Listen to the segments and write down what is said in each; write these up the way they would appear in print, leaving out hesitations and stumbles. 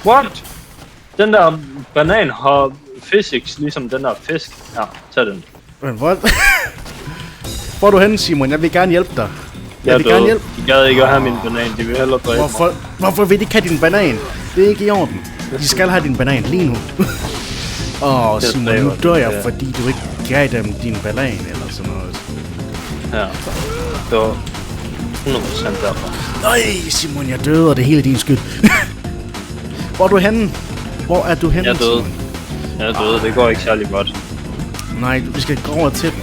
What? Den der banan har physics, ligesom den der fisk. Ja, tag den. Men what? Hvor er du henne, Simon? Jeg vil gerne hjælpe dig. Jeg gad ikke at have min banan, de vil hellere dræbe mig. Hvorfor vil de ikke have din banan? Det er ikke i orden. De skal have din banan lige nu. Simon, nu dør jeg, fordi du ikke gav dem din banan, eller sådan noget. Ja, det var 100% derfor. Nej, Simon, jeg døde, og det hele din skyld. Hvor er du henne? Hvor er du henne, Jeg døde. Jeg er døde, det går ikke særlig godt. Nej, vi skal gå over til den.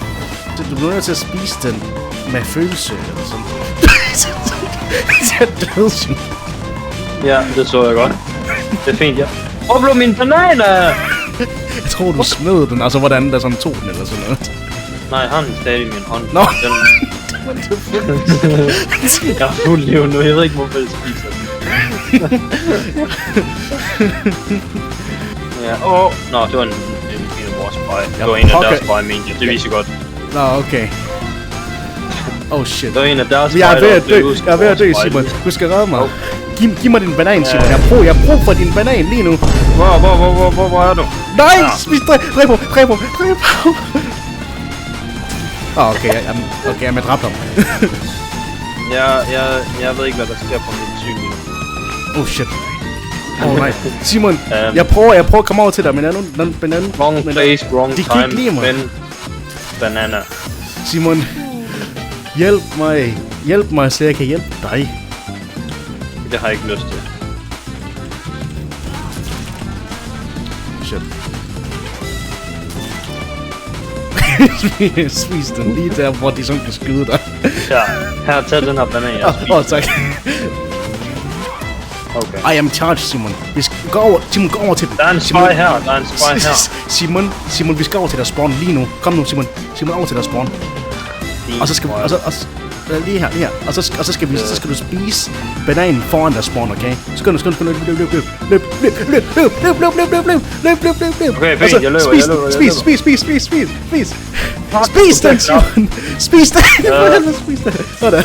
Du bliver nødt til at spise den med følelse, eller sådan. Jeg døde, Simon. Ja, det så jeg godt. Det er fint, ja. Hvor blev mine bananer? Jeg tror, du smed den, altså hvordan der sådan tog den, eller sådan noget. Nej, jeg har den stadig i min hånd. Nå. Jeg har fuld liv nu, jeg ved ikke, hvorfor jeg spiser den. Ja, nå, det var en af vores spy. Det var en af deres spy, mente jeg. Det viser godt. Nå, okay. Oh shit. Det var en af deres spy, jeg er ved at dø, Simon. Du skal redde mig. Giv mig din banan, Simon. Jeg har brug for din banan lige nu. Hvor er du? Nej! Dræb ham! Okay, jeg har dræbt ham. Jeg ved ikke, hvad der sker på mit syn lige nu. Oh shit. Nej. Simon, jeg prøver at komme over til dig, men jeg er nu... Wrong place, wrong time, men... Banana. Simon, hjælp mig, så jeg kan hjælpe dig. Det har jeg ikke lyst til. Shit. Spis den lige der, hvor de sådan kan skyde dig. Ja, her, tag den her banan, jeg spiser. Tak. Okay. I am charged, Simon. Vi skal gå over til den. Der er en spy her, Simon, vi skal over til der spawn lige nu. Kom nu, Simon. Simon, over til der spawn. Og så skal vi... Lige her. Og så skal du spise bananen foran der spawn, okay? Skynd. Løb. Okay, fint, jeg løber. Spis den, Simon. Spis den. Sådan.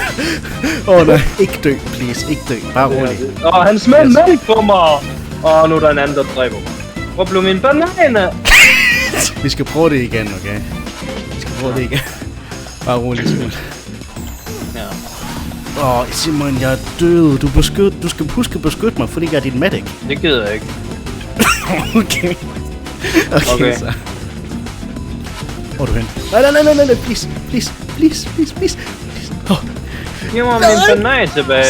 Nej, ikke dø, please. Ikke dø. Bare rolig. Han smed mælk på mig. Nu er der en anden, der dræber mig. Hvor blev min bananer? Vi skal prøve det igen, okay? Bare rolig, Simon. Simon, jeg er død. Du skal huske at beskytte mig, fordi jeg er din medic. Det gider jeg ikke. Okay, så. Hvor er du hen? Nej, please. Giv mig min banan tilbage.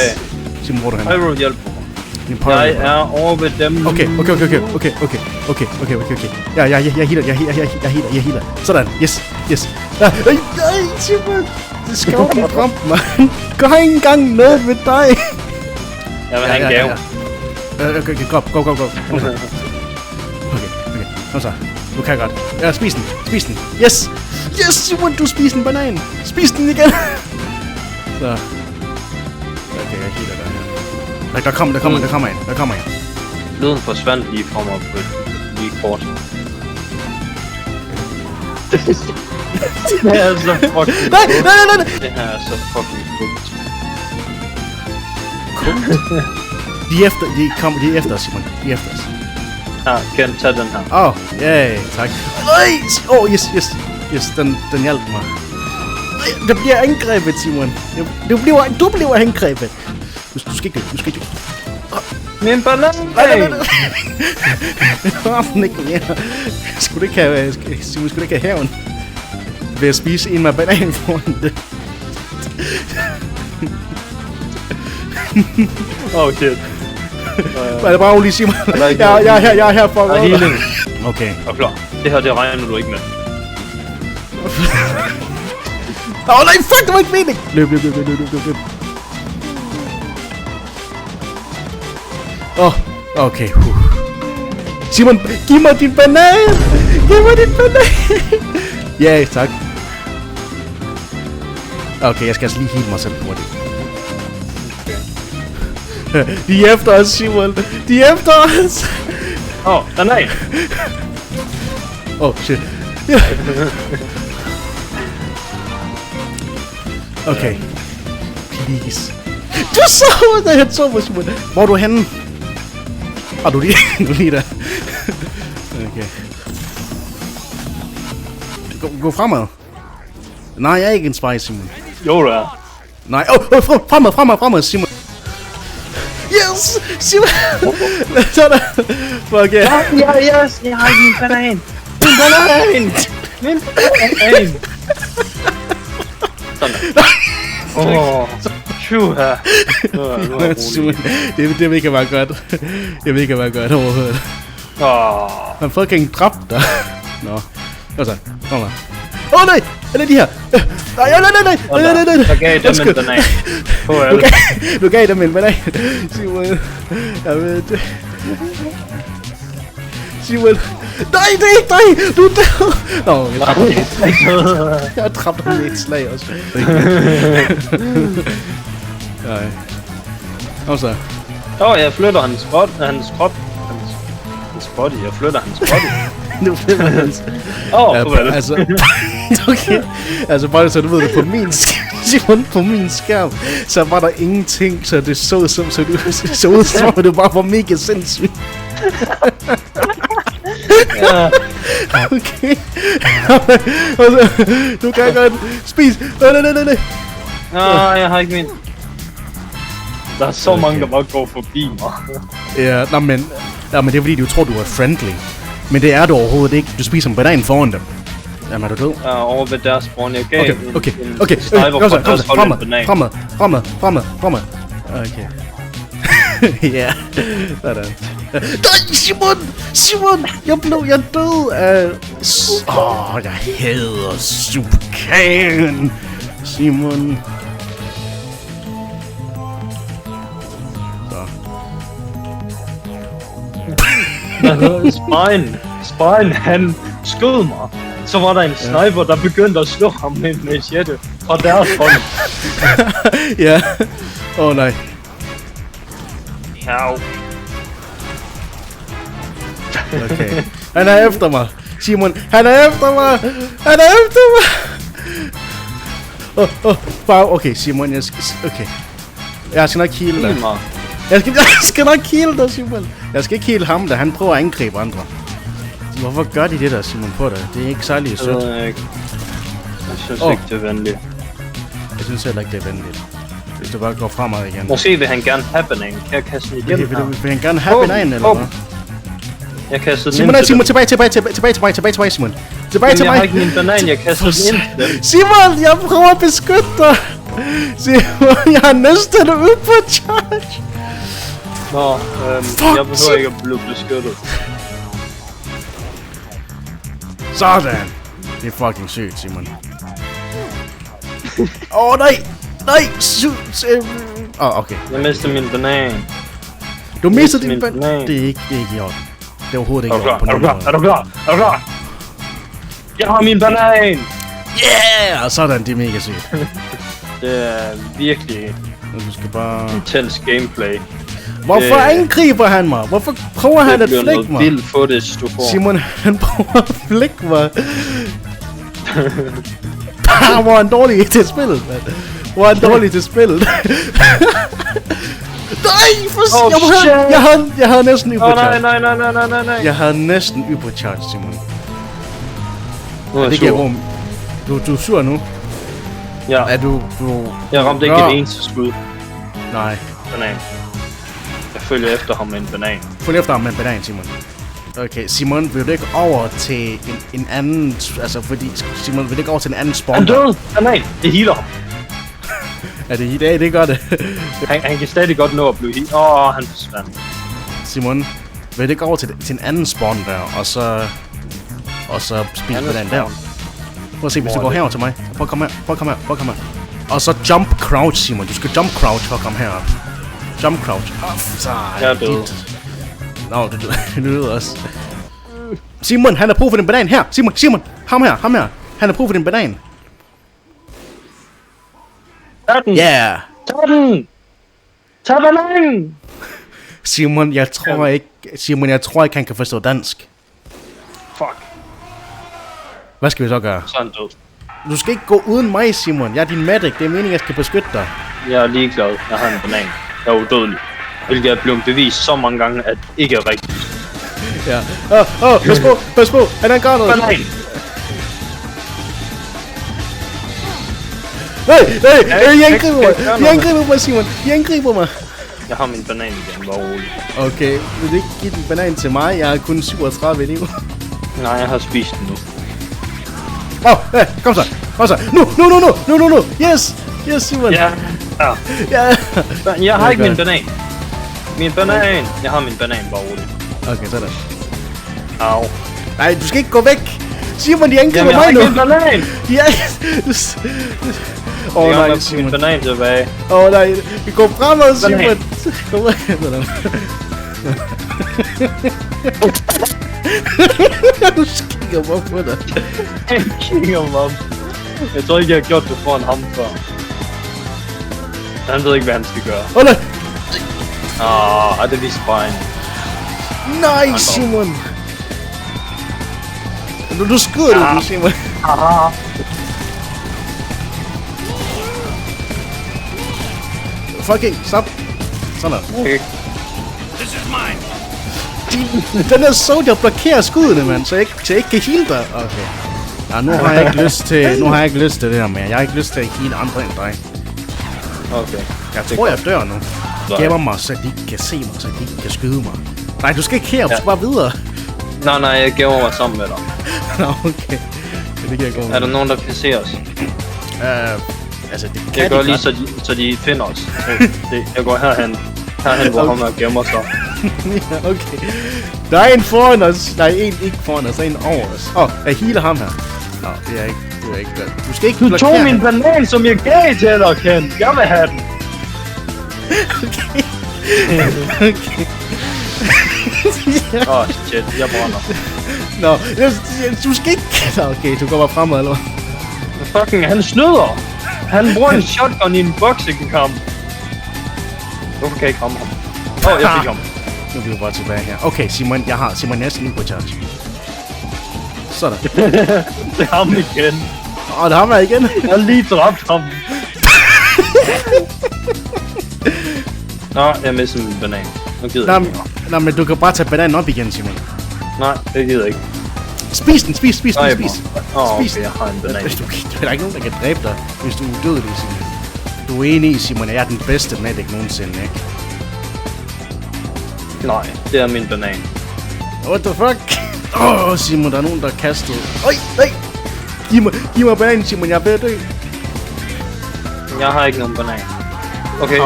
Simon, hvor er du hen? Jeg vil hjælpe mig. Jeg er over ved dem. Okay. Ja, jeg healer. Sådan, yes. Nej, Simon. Det skal jo ikke ramme mig. Gå ikke engang ned med dig. Jeg vil have en gave. Okay, go. Okay. Kom så. Du kan godt. Ja, spis den. Yes, Simon, du spiser en banan. Spis den igen. Så. Okay, jeg healer der. Der kommer en. Lyden forsvandt lige fra mig på lige kort. Det her er så fucking Nej. Det her er så fucking kult. De er efter os, Simon. De er efter os. Ja, kan tage den her. Yay, tak. Nej! Yes, den hjalp mig. Der bliver angrebet, Simon. Du bliver angrebet. Du skal ikke dø. Min banan! Nej. Den ikke mere. Skulle du ikke have haven? Ved at spise en med banan foran det. Shit. Er det bare roligt, Simon? Jeg er her for at redde dig. Okay. Og klar. Det her, det regner du ikke med. Nej, fuck, det var ikke mening! Løb. Okay. Simon, giv mig din banan! Ja, tak. Okay, jeg skal altså lige heale mig selv hurtigt. De er efter os, Simon. De er efter os. Nej. Shit. Okay. Please. Du så, da jeg så mig, Simon. Hvor er du henne? du lige der. Okay. Gå fremad. Nej, jeg er ikke en spy, Simon. Jo, du er. Nej, fremad, Simon. Yes! Simon! Sådan. Fuck yeah. Ja, yes, jeg har min banan. Min banan. Sådan. Tjuha. Simon, det vil ikke være godt. Det vil ikke være godt overhovedet. Han fucking dræbt dig. Nå. Kom så. Kom her. Nej! Er det de her? Nej. Jeg gav dem en banan. Du gav dem en banan. Simon. Jeg ved det. Simon. Nej, det er ikke dig! Du er død! Nå, jeg har dræbt ham i et slag også. Nej. Kom så. Jeg flytter hans krop. Hans body. Jeg flytter hans body. Nu flytter hans... Farvel. Altså... Okay. Altså bare så du ved det, på min Simon, på min skærm, så var der ingenting, så det så ud som, at det bare var mega sindssygt. Ja. Okay. Altså, du kan godt spise. Nej. Jeg har ikke min. Der er så mange, der bare går forbi mig. Ja, men det er fordi, du tror, du er friendly. Men det er du overhovedet ikke. Du spiser en banan foran dem. Jamen, er du død? Ja, over ved deres spawn. Jeg gav Okay. Kom så. Fremad. Okay. Ja. Sådan. Nej, Simon! Jeg død af... jeg hader Supercan! Simon. Spine, han skød mig. Så var der en sniper, der begyndte at slå ham med en machete fra deres hånd. Ja. Nej. Au. Okay. Han er efter mig. Simon, han er efter mig. Bare, okay, Simon, okay. Jeg skal nok heal dig. Jeg skal nok heal dig, Simon. Jeg skal ikke heal ham, da han prøver at angribe andre. Hvorfor gør de det der, Simon, på dig? Det er ikke særlig sødt. Jeg synes ikke, det er venligt. Jeg synes heller ikke, det er venligt. Hvis du bare går fremad igen. Måske vil han gerne have bananen. Kan jeg kaste den igen? Vil han gerne have bananen, eller hvad? Jeg kastede den ind. Simon, tilbage, Simon. Tilbage. Jeg har ikke min banan, jeg kastede den ind. Simon, jeg prøver at beskytte dig. Simon, jeg har næsten ude på charge. Nå, jeg behøver ikke at blive beskyttet. Sådan. Det er fucking sygt, Simon. Nej. Okay. Jeg mistede min banan. Du mistede din banan. Det er ikke i orden. Det er overhovedet ikke i orden. Er du klar? Jeg har min banan! Yeah! Sådan, det er mega sygt. Det er virkelig Du skal bare... intens gameplay. Hvorfor angriber han mig? Hvorfor prøver han at flække mig? Det bliver noget vild footage, du får. Simon, han prøver at flække mig. Hvor er han dårlig til spillet, mand. Nej, for jeg havde næsten hypercharge. Nej. Jeg havde næsten hypercharge, Simon. Nu er det giver rum. Du er sur nu? Ja. Er du... Jeg ramte ikke et eneste skud. Nej. Banan. Jeg følger efter ham med en banan. Følg efter ham med en banan, Simon. Okay, Simon, vil du ikke over til en anden... Altså, fordi... Simon, vil du ikke over til en anden spawn? Han døde! Banan! Det healer ham. Er det i dag? Det gør det. Han kan stadig godt nå at blive healet. Han forsvandt. Simon, vil du ikke over til en anden spawn der, og så spise banan der? Prøv at se, hvis du går herover til mig. Prøv at komme her. Og så jump crouch, Simon. Du skal jump crouch for at komme herop. Jump crouch. Jeg er død. Nå, du døde også. Simon, han har brug for din banan her. Simon, ham her. Han har brug for din banan. Tag den! Yeah. Tag bananen! Simon, jeg tror ikke, han kan forstå dansk. Fuck. Hvad skal vi så gøre? Så er han død. Du skal ikke gå uden mig, Simon. Jeg er din medic. Det er meningen, jeg skal beskytte dig. Jeg er ligeglad. Jeg har en banan. Jeg er udødelig. Hvilket er blevet bevist så mange gange, at ikke er rigtigt. Ja. Pas på, han gør noget. Banan! Nej, de angriber mig, Simon. De angriber mig. Jeg har min banan igen, bare roligt. Okay, vil du ikke give den banan til mig? Jeg har kun 37 liv. Nej, jeg har spist den nu. Kom så. Nu. Yes, Simon. Ja. Jeg har ikke min banan. Jeg har min banan, bare roligt. Okay, sådan. Au. Nej, du skal ikke gå væk. Simon, de angriber Jamen, jeg mig har nu. ikke min banan. Nej, Min Simon. banan tilbage. Nej, vi går fremad, Simon. Banan. Kom ud. Du kigger mig på dig. Jeg kigger mig op. Jeg tror ikke, jeg har gjort det foran ham før. Han ved ikke, hvad han skal gøre. Nej. Det viser bare en. Nej, Simon. Du skyder du, Simon. Fucking stop. Sådan. Okay. Den der soldier blokerer skuddene, mand, så jeg ikke kan heal dig. Okay. Ja, nu har jeg ikke lyst til det her mere. Jeg har ikke lyst til at heal andre end dig. Okay. Jeg tror, jeg dør nu. Gemmer mig, så de ikke kan se mig, så de ikke kan skyde mig. Nej, du skal ikke her, du skal bare videre. Nej, jeg gemmer mig sammen med dig. Nå, okay. Det kan jeg gå med. Er der nogen, der kan se os? Altså, det kan Jeg gør de lige, godt. så de finder os. Jeg går herhen, hvor ham er gemmer sig. Ja, okay. Der er en foran os. Nej, en ikke foran os, der er en over os. Jeg healer ham her. Nå, det er ikke, du er ikke godt. Du skal ikke Du tog min banan, som jeg gav til dig, Ken. Jeg vil have den. Okay. Shit, jeg brænder. Nå, du skal ikke... Nå, okay, du går bare fremad, eller hvad? Fucking, han snyder. Han bruger en shotgun i en boksekamp. Hvorfor kan jeg ikke ramme ham? Jeg fik ham. Nu bliver vi bare tilbage her. Okay, Simon, jeg er næsten på charge. Sådan. Det er ham igen. Det har man igen. Jeg har lige dræbt ham. Nå, jeg mistede min banan. Nu gider jeg ikke. Nå, men du kan bare tage bananen op igen, Simon. Nej, det gider jeg ikke. Spis den, spis. Okay, jeg har en banan. Der er ikke nogen, der kan dræbe dig, hvis du er udødelig, Simon. Du er enig i, Simon, at jeg er den bedste medic nogensinde, ikke? Nej, det er min banan. What the fuck? Simon, der er nogen, der er kastet. Nej! Giv mig bananen, Simon, jeg er ved at dø. Jeg har ikke nogen banan. Okay.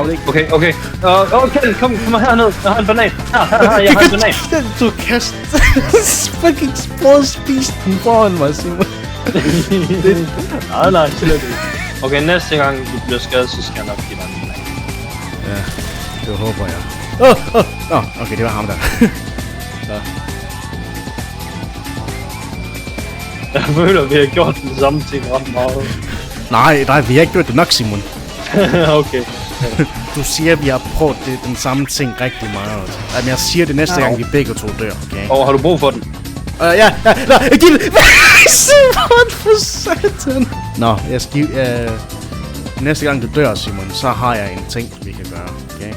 Okay, kom herned. Jeg har en banan. Jeg har en banan. Du kaster... fucking spise den foran mig, Simon. Nej, slet ikke. Okay, næste gang du bliver skadet, så skal jeg nok give dig en banan. Ja, det håber jeg. Okay, det var ham der. Jeg føler, vi har gjort den samme ting ret meget. Nej, vi har ikke gjort det nok, Simon. Okay. Du siger, at vi har prøvet den samme ting rigtig meget. Jamen, jeg siger det næste gang, vi begge to dør, okay? Har du brug for den? Ja, giv det! Simon, for satan! Nå, jeg skal næste gang du dør, Simon, så har jeg en ting, vi kan gøre, okay?